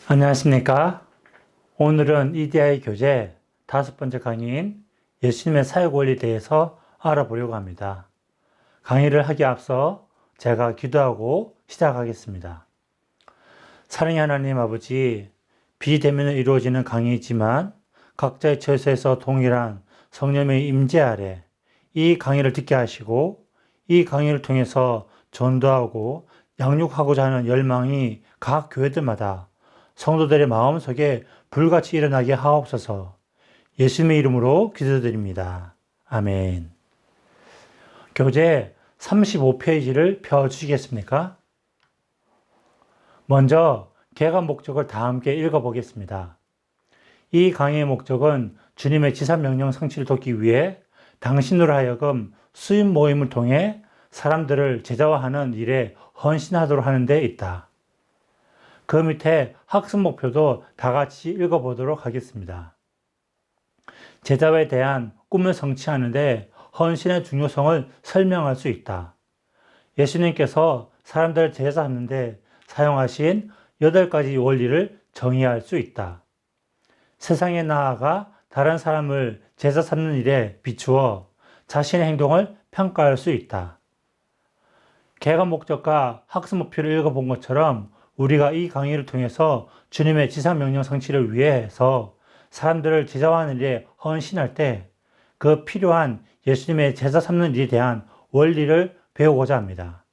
안녕하십니까? 오늘은 EDI 교재 5번째 강의인 예수님의 사역 원리에 대해서 알아보려고 합니다. 강의를 하기 앞서 제가 기도하고 시작하겠습니다. 사랑의 하나님 아버지, 비대면으로 이루어지는 강의이지만 각자의 처소에서 동일한 성령의 임재 아래 이 강의를 듣게 하시고 이 강의를 통해서 전도하고 양육하고자 하는 열망이 각 교회들마다 성도들의 마음속에 불같이 일어나게 하옵소서. 예수님의 이름으로 기도드립니다. 아멘. 교재 35페이지를 펴주시겠습니까? 먼저 개관 목적을 다 함께 읽어보겠습니다. 이 강의의 목적은 주님의 지산명령 성취를 돕기 위해 당신으로 하여금 수입 모임을 통해 사람들을 제자화하는 일에 헌신하도록 하는 데 있다. 그 밑에 학습 목표도 다 같이 읽어보도록 하겠습니다. 제자에 대한 꿈을 성취하는데 헌신의 중요성을 설명할 수 있다. 예수님께서 사람들을 제자하는데 사용하신 8가지 원리를 정의할 수 있다. 세상에 나아가 다른 사람을 제자 삼는 일에 비추어 자신의 행동을 평가할 수 있다. 개관 목적과 학습 목표를 읽어본 것처럼 우리가 이 강의를 통해서 주님의 지상명령 성취를 위해서 사람들을 제자화하는 일에 헌신할 때 그 필요한 예수님의 제자 삼는 일에 대한 원리를 배우고자 합니다.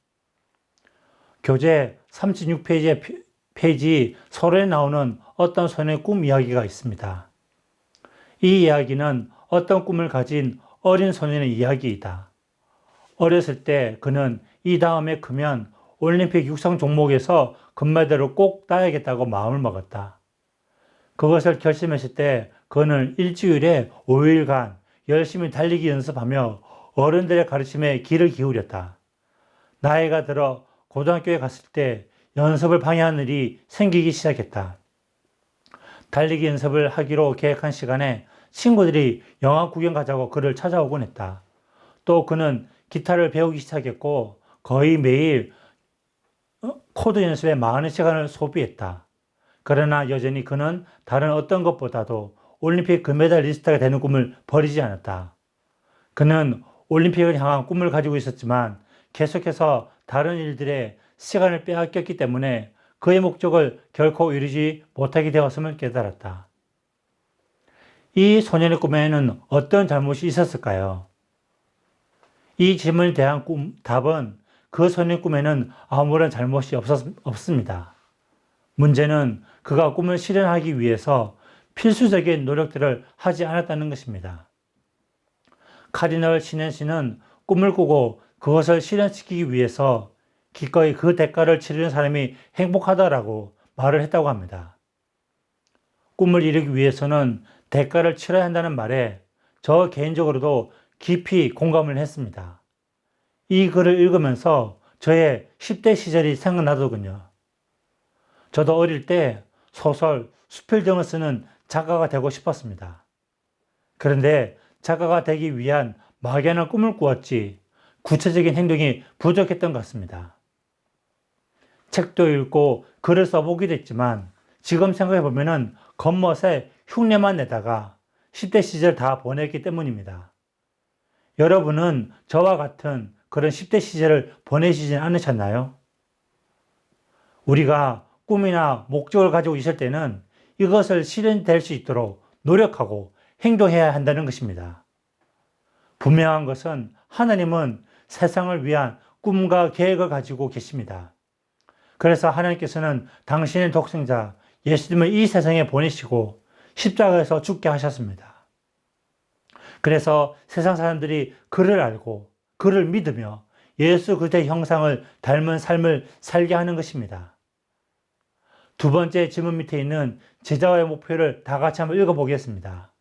교재 36페이지 서론에 나오는 어떤 소년의 꿈 이야기가 있습니다. 이 이야기는 어떤 꿈을 가진 어린 소년의 이야기이다. 어렸을 때 그는 이 다음에 크면 올림픽 육상 종목에서 금메달을 꼭 따야겠다고 마음을 먹었다. 그것을 결심했을 때 그는 일주일에 5일간 열심히 달리기 연습하며 어른들의 가르침에 귀를 기울였다. 나이가 들어 고등학교에 갔을 때 연습을 방해하는 일이 생기기 시작했다. 달리기 연습을 하기로 계획한 시간에 친구들이 영화 구경 가자고 그를 찾아오곤 했다. 또 그는 기타를 배우기 시작했고 거의 매일 코드 연습에 많은 시간을 소비했다. 그러나 여전히 그는 다른 어떤 것보다도 올림픽 금메달리스트가 되는 꿈을 버리지 않았다. 그는 올림픽을 향한 꿈을 가지고 있었지만 계속해서 다른 일들에 시간을 빼앗겼기 때문에 그의 목적을 결코 이루지 못하게 되었음을 깨달았다. 이 소년의 꿈에는 어떤 잘못이 있었을까요? 이 질문에 대한 답은 그 소년의 꿈에는 아무런 잘못이 없습니다. 문제는 그가 꿈을 실현하기 위해서 필수적인 노력들을 하지 않았다는 것입니다. 카디널 신앤시는 꿈을 꾸고 그것을 실현시키기 위해서 기꺼이 그 대가를 치르는 사람이 행복하다라고 말을 했다고 합니다. 꿈을 이루기 위해서는 대가를 치러야 한다는 말에 저 개인적으로도 깊이 공감을 했습니다. 이 글을 읽으면서 저의 10대 시절이 생각나더군요. 저도 어릴 때 소설, 수필 등을 쓰는 작가가 되고 싶었습니다. 그런데 작가가 되기 위한 막연한 꿈을 꾸었지 구체적인 행동이 부족했던 것 같습니다. 책도 읽고 글을 써보기도 했지만 지금 생각해보면 겉멋에 흉내만 내다가 10대 시절 다 보냈기 때문입니다. 여러분은 저와 같은 그런 10대 시절을 보내시진 않으셨나요? 우리가 꿈이나 목적을 가지고 있을 때는 이것을 실현될 수 있도록 노력하고 행동해야 한다는 것입니다. 분명한 것은 하나님은 세상을 위한 꿈과 계획을 가지고 계십니다. 그래서 하나님께서는 당신의 독생자 예수님을 이 세상에 보내시고 십자가에서 죽게 하셨습니다. 그래서 세상 사람들이 그를 알고 그를 믿으며 예수 그리스도의 형상을 닮은 삶을 살게 하는 것입니다. 두 번째 질문 밑에 있는 제자와의 목표를 다 같이 한번 읽어보겠습니다.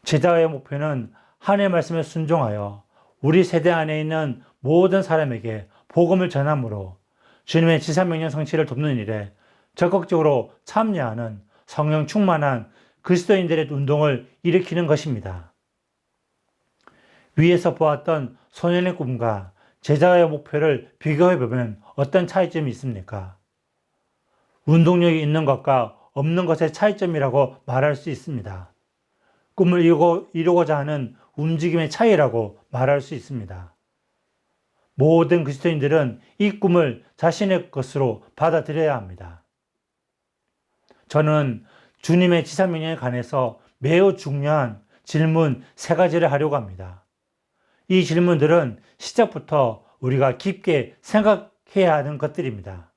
제자와의 목표는 하나님의 말씀에 순종하여 우리 세대 안에 있는 모든 사람에게 복음을 전함으로 주님의 지산명령 성취를 돕는 일에 적극적으로 참여하는 성령 충만한 그리스도인들의 운동을 일으키는 것입니다. 위에서 보았던 소년의 꿈과 제자의 목표를 비교해보면 어떤 차이점이 있습니까? 운동력이 있는 것과 없는 것의 차이점이라고 말할 수 있습니다. 꿈을 이루고자 하는 움직임의 차이라고 말할 수 있습니다. 모든 그리스도인들은 이 꿈을 자신의 것으로 받아들여야 합니다. 저는 주님의 지사명령에 관해서 매우 중요한 질문 3가지를 하려고 합니다. 이 질문들은 시작부터 우리가 깊게 생각해야 하는 것들입니다.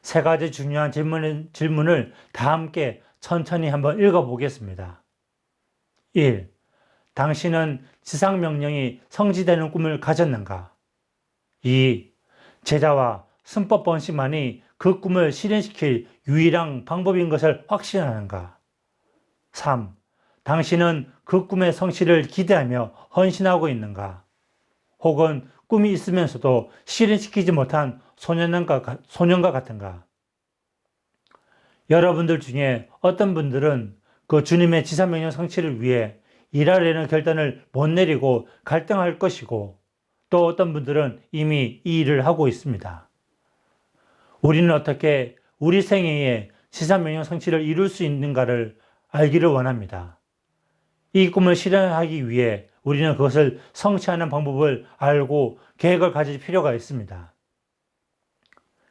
3가지 중요한 질문을 다 함께 천천히 한번 읽어보겠습니다. 1. 당신은 지상명령이 성취되는 꿈을 가졌는가? 2. 제자와 승법 번식만이 그 꿈을 실현시킬 유일한 방법인 것을 확신하는가? 3. 당신은 그 꿈의 성취를 기대하며 헌신하고 있는가? 혹은 꿈이 있으면서도 실현시키지 못한 소년과 같은가? 여러분들 중에 어떤 분들은 그 주님의 지사명령 성취를 위해 일하려는 결단을 못 내리고 갈등할 것이고, 또 어떤 분들은 이미 이 일을 하고 있습니다. 우리는 어떻게 우리 생애에 지사명령 성취를 이룰 수 있는가를 알기를 원합니다. 이 꿈을 실현하기 위해 우리는 그것을 성취하는 방법을 알고 계획을 가질 필요가 있습니다.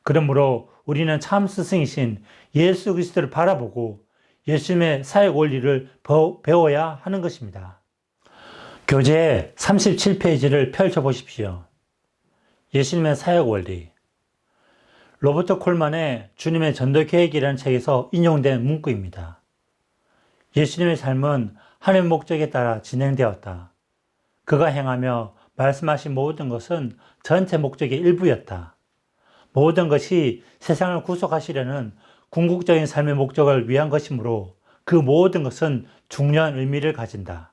그러므로 우리는 참 스승이신 예수 그리스도를 바라보고 예수님의 사역 원리를 배워야 하는 것입니다. 교재 37페이지를 펼쳐보십시오. 예수님의 사역 원리. 로버트 콜만의 주님의 전도 계획이라는 책에서 인용된 문구입니다. 예수님의 삶은 하나님의 목적에 따라 진행되었다. 그가 행하며 말씀하신 모든 것은 전체 목적의 일부였다. 모든 것이 세상을 구속하시려는 궁극적인 삶의 목적을 위한 것이므로 그 모든 것은 중요한 의미를 가진다.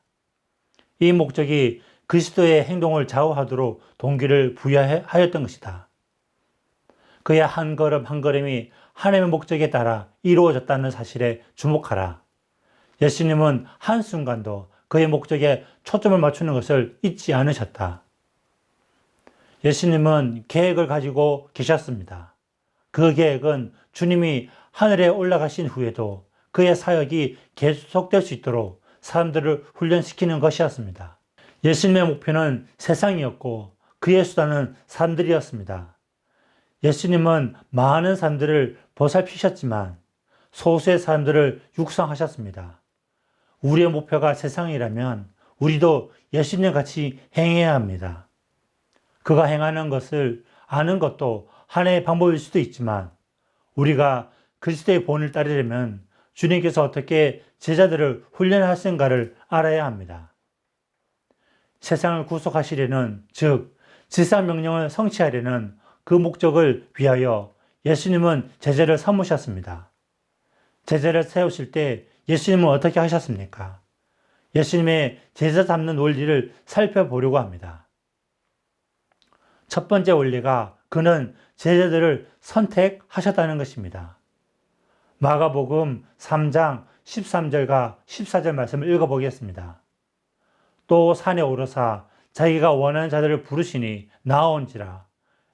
이 목적이 그리스도의 행동을 좌우하도록 동기를 부여하였던 것이다. 그의 한 걸음 한 걸음이 하나님의 목적에 따라 이루어졌다는 사실에 주목하라. 예수님은 한순간도 그의 목적에 초점을 맞추는 것을 잊지 않으셨다. 예수님은 계획을 가지고 계셨습니다. 그 계획은 주님이 하늘에 올라가신 후에도 그의 사역이 계속될 수 있도록 사람들을 훈련시키는 것이었습니다. 예수님의 목표는 세상이었고 그의 수단은 사람들이었습니다. 예수님은 많은 사람들을 보살피셨지만 소수의 사람들을 육성하셨습니다. 우리의 목표가 세상이라면 우리도 예수님 같이 행해야 합니다. 그가 행하는 것을 아는 것도 하나의 방법일 수도 있지만 우리가 그리스도의 본을 따르려면 주님께서 어떻게 제자들을 훈련하신가를 알아야 합니다. 세상을 구속하시려는, 즉 지사명령을 성취하려는 그 목적을 위하여 예수님은 제자를 삼으셨습니다. 제자를 세우실 때 예수님은 어떻게 하셨습니까? 예수님의 제자 잡는 원리를 살펴보려고 합니다. 첫 번째 원리가 그는 제자들을 선택하셨다는 것입니다. 마가복음 3장 13절과 14절 말씀을 읽어보겠습니다. 또 산에 오르사 자기가 원하는 자들을 부르시니 나온지라.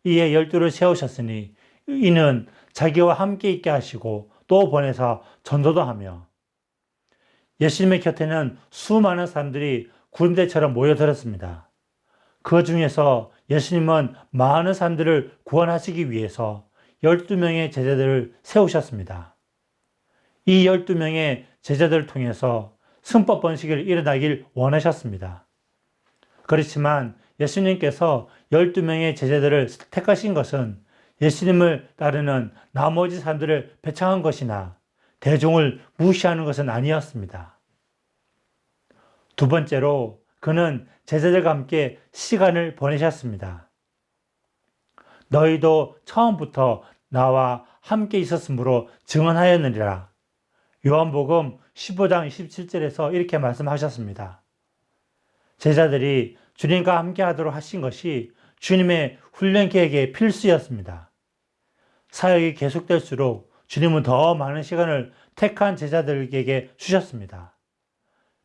이에 12를 세우셨으니 이는 자기와 함께 있게 하시고 또 보내사 전도도 하며. 예수님의 곁에는 수많은 사람들이 구름대처럼 모여들었습니다. 그 중에서 예수님은 많은 사람들을 구원하시기 위해서 12명의 제자들을 세우셨습니다. 이 12명의 제자들을 통해서 승법 번식을 일어나길 원하셨습니다. 그렇지만 예수님께서 12명의 제자들을 택하신 것은 예수님을 따르는 나머지 사람들을 배척한 것이나 대중을 무시하는 것은 아니었습니다. 두 번째로 그는 제자들과 함께 시간을 보내셨습니다. 너희도 처음부터 나와 함께 있었으므로 증언하였느니라. 요한복음 15장 27절에서 이렇게 말씀하셨습니다. 제자들이 주님과 함께 하도록 하신 것이 주님의 훈련 계획의 필수였습니다. 사역이 계속될수록 주님은 더 많은 시간을 택한 제자들에게 주셨습니다.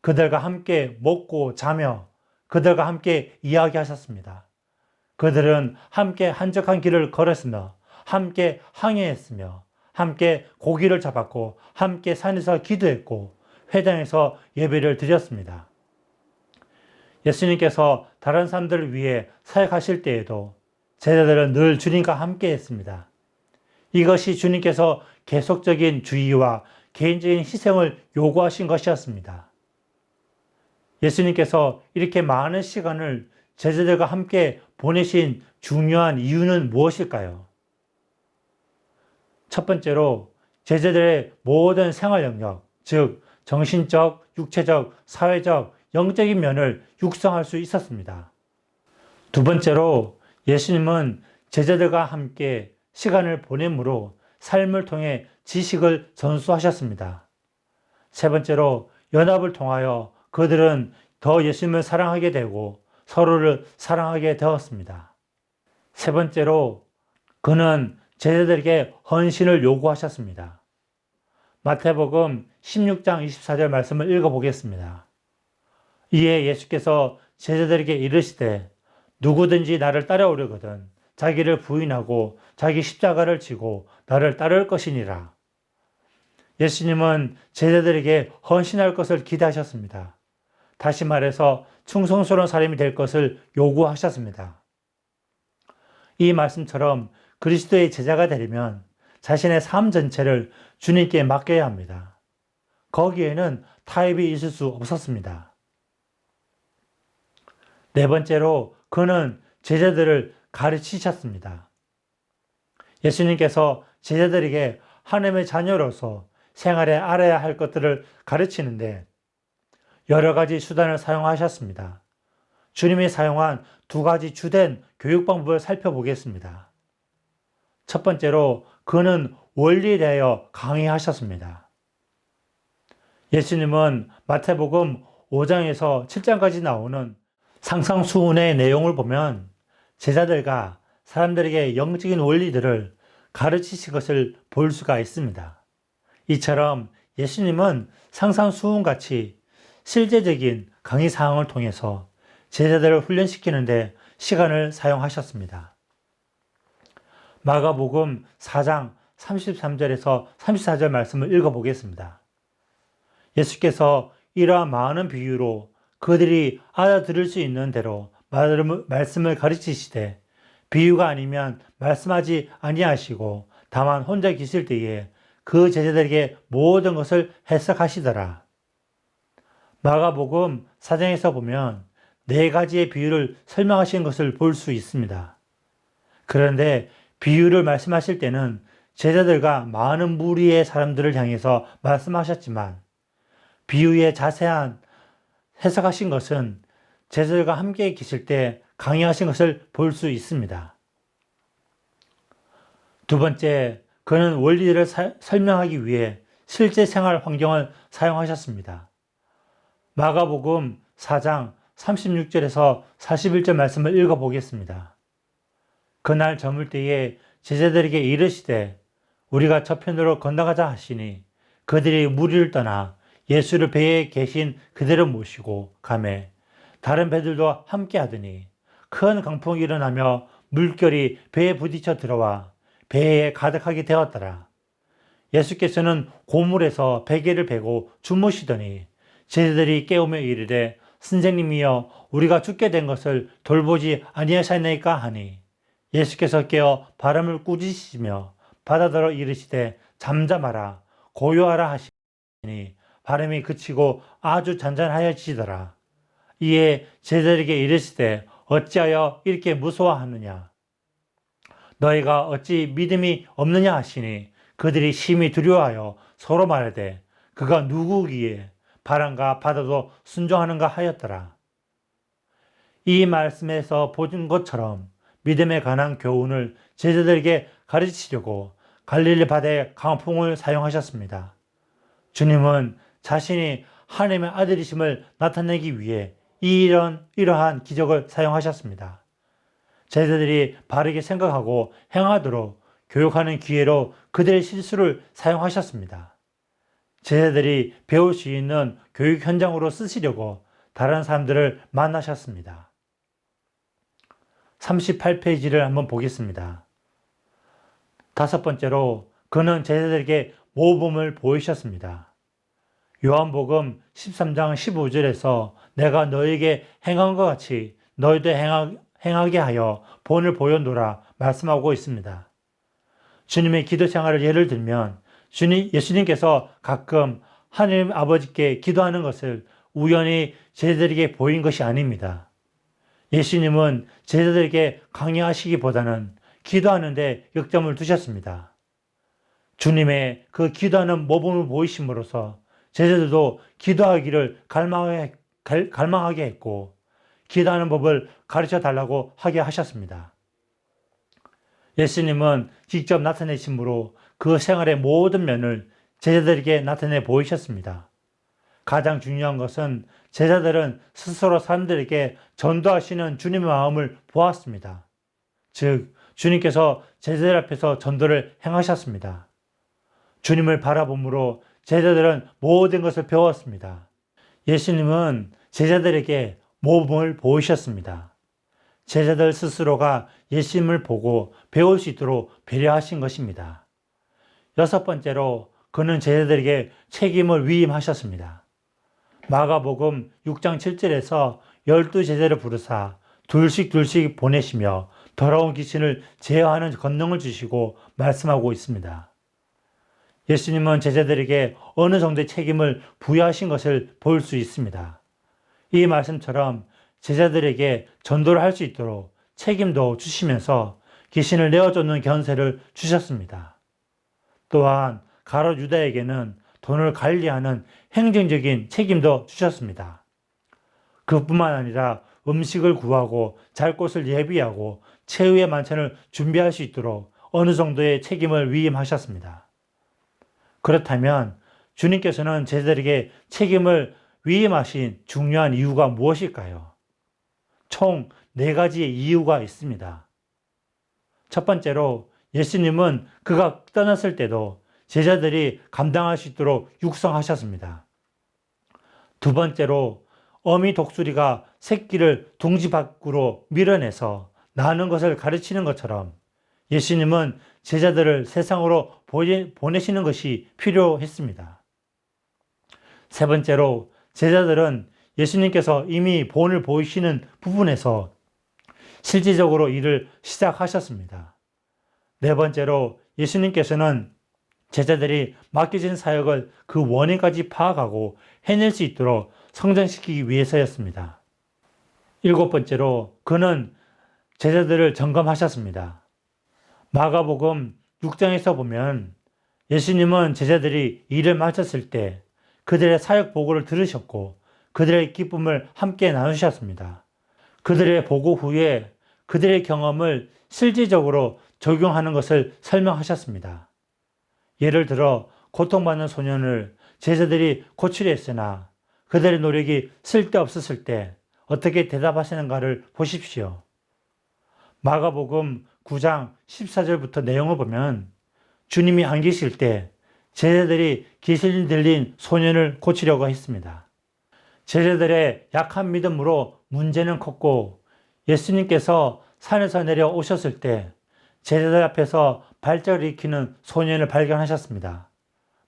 그들과 함께 먹고 자며 그들과 함께 이야기하셨습니다. 그들은 함께 한적한 길을 걸었으며 함께 항해했으며 함께 고기를 잡았고 함께 산에서 기도했고 회당에서 예배를 드렸습니다. 예수님께서 다른 사람들을 위해 사역하실 때에도 제자들은 늘 주님과 함께 했습니다. 이것이 주님께서 계속적인 주의와 개인적인 희생을 요구하신 것이었습니다. 예수님께서 이렇게 많은 시간을 제자들과 함께 보내신 중요한 이유는 무엇일까요? 첫 번째로 제자들의 모든 생활 영역, 즉 정신적, 육체적, 사회적, 영적인 면을 육성할 수 있었습니다. 두 번째로 예수님은 제자들과 함께 시간을 보냄으로 삶을 통해 지식을 전수하셨습니다. 세 번째로 연합을 통하여 그들은 더 예수님을 사랑하게 되고 서로를 사랑하게 되었습니다. 세 번째로 그는 제자들에게 헌신을 요구하셨습니다. 마태복음 16장 24절 말씀을 읽어보겠습니다. 이에 예수께서 제자들에게 이르시되 누구든지 나를 따라오려거든 자기를 부인하고 자기 십자가를 지고 나를 따를 것이니라. 예수님은 제자들에게 헌신할 것을 기대하셨습니다. 다시 말해서 충성스러운 사람이 될 것을 요구하셨습니다. 이 말씀처럼 그리스도의 제자가 되려면 자신의 삶 전체를 주님께 맡겨야 합니다. 거기에는 타협이 있을 수 없었습니다. 네 번째로 그는 제자들을 가르치셨습니다. 예수님께서 제자들에게 하나님의 자녀로서 생활에 알아야 할 것들을 가르치는데 여러 가지 수단을 사용하셨습니다. 주님이 사용한 두 가지 주된 교육 방법을 살펴보겠습니다. 첫 번째로 그는 원리에 대하여 강의하셨습니다. 예수님은 마태복음 5장에서 7장까지 나오는 상상수훈의 내용을 보면 제자들과 사람들에게 영적인 원리들을 가르치신 것을 볼 수가 있습니다. 이처럼 예수님은 상상수훈같이 실제적인 강의 사항을 통해서 제자들을 훈련시키는 데 시간을 사용하셨습니다. 마가복음 4장 33절에서 34절 말씀을 읽어보겠습니다. 예수께서 이러한 많은 비유로 그들이 알아들을 수 있는 대로 말씀을 가르치시되 비유가 아니면 말씀하지 아니하시고 다만 혼자 계실 때에 그 제자들에게 모든 것을 해석하시더라. 마가복음 4장에서 보면 네 가지의 비유를 설명하신 것을 볼 수 있습니다. 그런데 비유를 말씀하실 때는 제자들과 많은 무리의 사람들을 향해서 말씀하셨지만 비유의 자세한 해석하신 것은 제자들과 함께 계실 때 강의하신 것을 볼 수 있습니다. 두 번째, 그는 원리를 설명하기 위해 실제 생활 환경을 사용하셨습니다. 마가복음 4장 36절에서 41절 말씀을 읽어보겠습니다. 그날 저물 때에 제자들에게 이르시되 우리가 저편으로 건너가자 하시니 그들이 무리를 떠나 예수를 배에 계신 그대로 모시고 가매 다른 배들도 함께 하더니 큰 강풍이 일어나며 물결이 배에 부딪혀 들어와 배에 가득하게 되었더라. 예수께서는 고물에서 베개를 베고 주무시더니 제자들이 깨우며 이르되 선생님이여 우리가 죽게 된 것을 돌보지 아니하셨나이까 하니 예수께서 깨어 바람을 꾸짖으시며 바다더러 이르시되 잠잠하라 고요하라 하시니 바람이 그치고 아주 잔잔하여지더라. 이에 제자들에게 이르시되 어찌하여 이렇게 무서워하느냐 너희가 어찌 믿음이 없느냐 하시니 그들이 심히 두려워하여 서로 말하되 그가 누구기에 바람과 바다도 순종하는가 하였더라. 이 말씀에서 보신 것처럼 믿음에 관한 교훈을 제자들에게 가르치려고 갈릴리 바다의 강풍을 사용하셨습니다. 주님은 자신이 하나님의 아들이심을 나타내기 위해 이러한 기적을 사용하셨습니다. 제자들이 바르게 생각하고 행하도록 교육하는 기회로 그들의 실수를 사용하셨습니다. 제자들이 배울 수 있는 교육 현장으로 쓰시려고 다른 사람들을 만나셨습니다. 38페이지를 한번 보겠습니다. 다섯 번째로 그는 제자들에게 모범을 보이셨습니다. 요한복음 13장 15절에서 내가 너에게 행한 것 같이 너희도 행하게 하여 본을 보여노라 말씀하고 있습니다. 주님의 기도 생활을 예를 들면 예수님께서 가끔 하나님 아버지께 기도하는 것을 우연히 제자들에게 보인 것이 아닙니다. 예수님은 제자들에게 강요하시기보다는 기도하는데 역점을 두셨습니다. 주님의 그 기도하는 모범을 보이심으로써 제자들도 기도하기를 갈망하게 했고 기도하는 법을 가르쳐 달라고 하게 하셨습니다. 예수님은 직접 나타내심으로 그 생활의 모든 면을 제자들에게 나타내 보이셨습니다. 가장 중요한 것은 제자들은 스스로 사람들에게 전도하시는 주님의 마음을 보았습니다. 즉, 주님께서 제자들 앞에서 전도를 행하셨습니다. 주님을 바라봄으로 제자들은 모든 것을 배웠습니다. 예수님은 제자들에게 모범을 보이셨습니다. 제자들 스스로가 예수님을 보고 배울 수 있도록 배려하신 것입니다. 여섯 번째로 그는 제자들에게 책임을 위임하셨습니다. 마가복음 6장 7절에서 12제자를 부르사 둘씩 보내시며 더러운 귀신을 제어하는 권능을 주시고 말씀하고 있습니다. 예수님은 제자들에게 어느 정도의 책임을 부여하신 것을 볼 수 있습니다. 이 말씀처럼 제자들에게 전도를 할 수 있도록 책임도 주시면서 귀신을 내어쫓는 견세를 주셨습니다. 또한 가롯 유다에게는 돈을 관리하는 행정적인 책임도 주셨습니다. 그뿐만 아니라 음식을 구하고 잘 곳을 예비하고 최후의 만찬을 준비할 수 있도록 어느 정도의 책임을 위임하셨습니다. 그렇다면 주님께서는 제자들에게 책임을 위임하신 중요한 이유가 무엇일까요? 총 4가지의 이유가 있습니다. 첫 번째로 예수님은 그가 떠났을 때도 제자들이 감당할 수 있도록 육성하셨습니다. 두 번째로 어미 독수리가 새끼를 둥지 밖으로 밀어내서 나는 것을 가르치는 것처럼 예수님은 제자들을 세상으로 보내시는 것이 필요했습니다. 세 번째로 제자들은 예수님께서 이미 본을 보이시는 부분에서 실질적으로 일을 시작하셨습니다. 네 번째로 예수님께서는 제자들이 맡겨진 사역을 그 원인까지 파악하고 해낼 수 있도록 성장시키기 위해서였습니다. 일곱 번째로 그는 제자들을 점검하셨습니다. 마가복음 6장에서 보면 예수님은 제자들이 일을 마쳤을 때 그들의 사역 보고를 들으셨고 그들의 기쁨을 함께 나누셨습니다. 그들의 보고 후에 그들의 경험을 실질적으로 적용하는 것을 설명하셨습니다. 예를 들어 고통받는 소년을 제자들이 고치려 했으나 그들의 노력이 쓸데없었을 때 어떻게 대답하시는가를 보십시오. 마가복음 9장 14절부터 내용을 보면 주님이 안 계실 때 제자들이 귀신 들린 소년을 고치려고 했습니다. 제자들의 약한 믿음으로 문제는 컸고 예수님께서 산에서 내려오셨을 때 제자들 앞에서 발작을 일으키는 소년을 발견하셨습니다.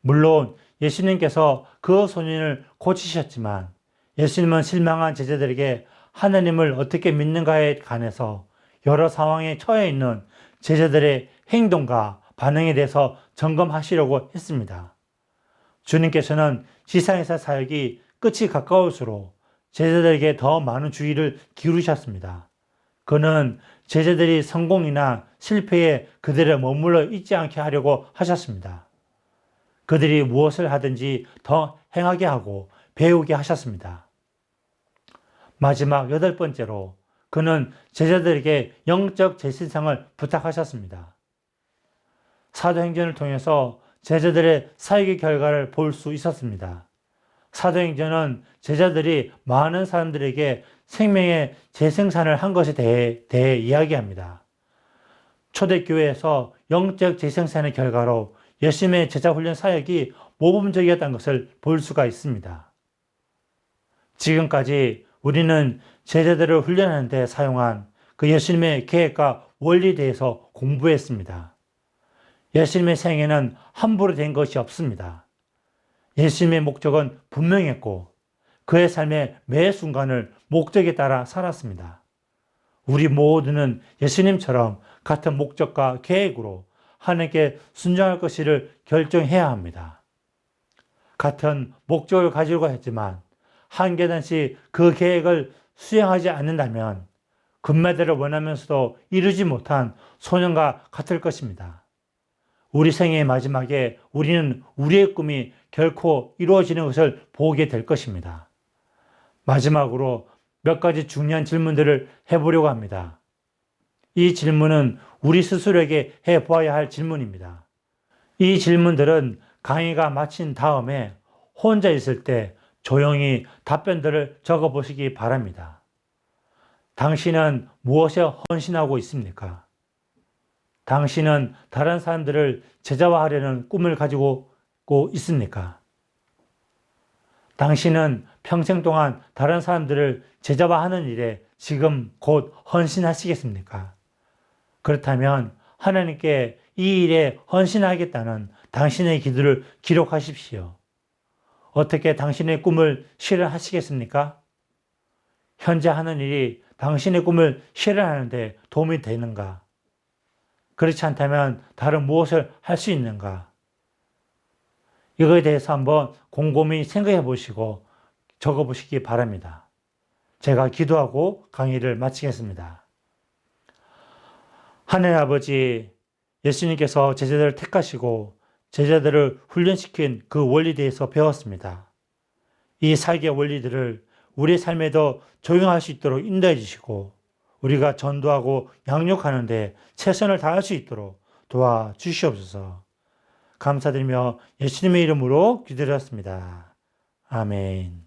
물론 예수님께서 그 소년을 고치셨지만 예수님은 실망한 제자들에게 하나님을 어떻게 믿는가에 관해서 여러 상황에 처해 있는 제자들의 행동과 반응에 대해서 점검하시려고 했습니다. 주님께서는 지상에서 사역이 끝이 가까울수록 제자들에게 더 많은 주의를 기울이셨습니다. 그는 제자들이 성공이나 실패에 그들을 머물러 있지 않게 하려고 하셨습니다. 그들이 무엇을 하든지 더 행하게 하고 배우게 하셨습니다. 마지막 8번째로 그는 제자들에게 영적 재신상을 부탁하셨습니다. 사도행전을 통해서 제자들의 사역의 결과를 볼 수 있었습니다. 사도행전은 제자들이 많은 사람들에게 생명의 재생산을 한 것에 대해 이야기합니다. 초대교회에서 영적 재생산의 결과로 예수님의 제자훈련 사역이 모범적이었다는 것을 볼 수가 있습니다. 지금까지 우리는 제자들을 훈련하는 데 사용한 그 예수님의 계획과 원리에 대해서 공부했습니다. 예수님의 생애는 함부로 된 것이 없습니다. 예수님의 목적은 분명했고 그의 삶의 매 순간을 목적에 따라 살았습니다. 우리 모두는 예수님처럼 같은 목적과 계획으로 하나님께 순종할 것을 결정해야 합니다. 같은 목적을 가지고 했지만 한 계단씩 그 계획을 수행하지 않는다면 금메달을 원하면서도 이루지 못한 소년과 같을 것입니다. 우리 생애의 마지막에 우리는 우리의 꿈이 결코 이루어지는 것을 보게 될 것입니다. 마지막으로 몇 가지 중요한 질문들을 해보려고 합니다. 이 질문은 우리 스스로에게 해보아야 할 질문입니다. 이 질문들은 강의가 마친 다음에 혼자 있을 때 조용히 답변들을 적어보시기 바랍니다. 당신은 무엇에 헌신하고 있습니까? 당신은 다른 사람들을 제자화하려는 꿈을 가지고 있습니까? 당신은 평생 동안 다른 사람들을 제자화하는 일에 지금 곧 헌신하시겠습니까? 그렇다면 하나님께 이 일에 헌신하겠다는 당신의 기도를 기록하십시오. 어떻게 당신의 꿈을 실현하시겠습니까? 현재 하는 일이 당신의 꿈을 실현하는 데 도움이 되는가? 그렇지 않다면 다른 무엇을 할 수 있는가? 이거에 대해서 한번 곰곰이 생각해 보시고 적어 보시기 바랍니다. 제가 기도하고 강의를 마치겠습니다. 하나님 아버지, 예수님께서 제자들을 택하시고 제자들을 훈련시킨 그 원리에 대해서 배웠습니다. 이 살기의 원리들을 우리 삶에도 적용할 수 있도록 인도해 주시고 우리가 전도하고 양육하는 데 최선을 다할 수 있도록 도와주시옵소서. 감사드리며 예수님의 이름으로 기도드렸습니다. 아멘.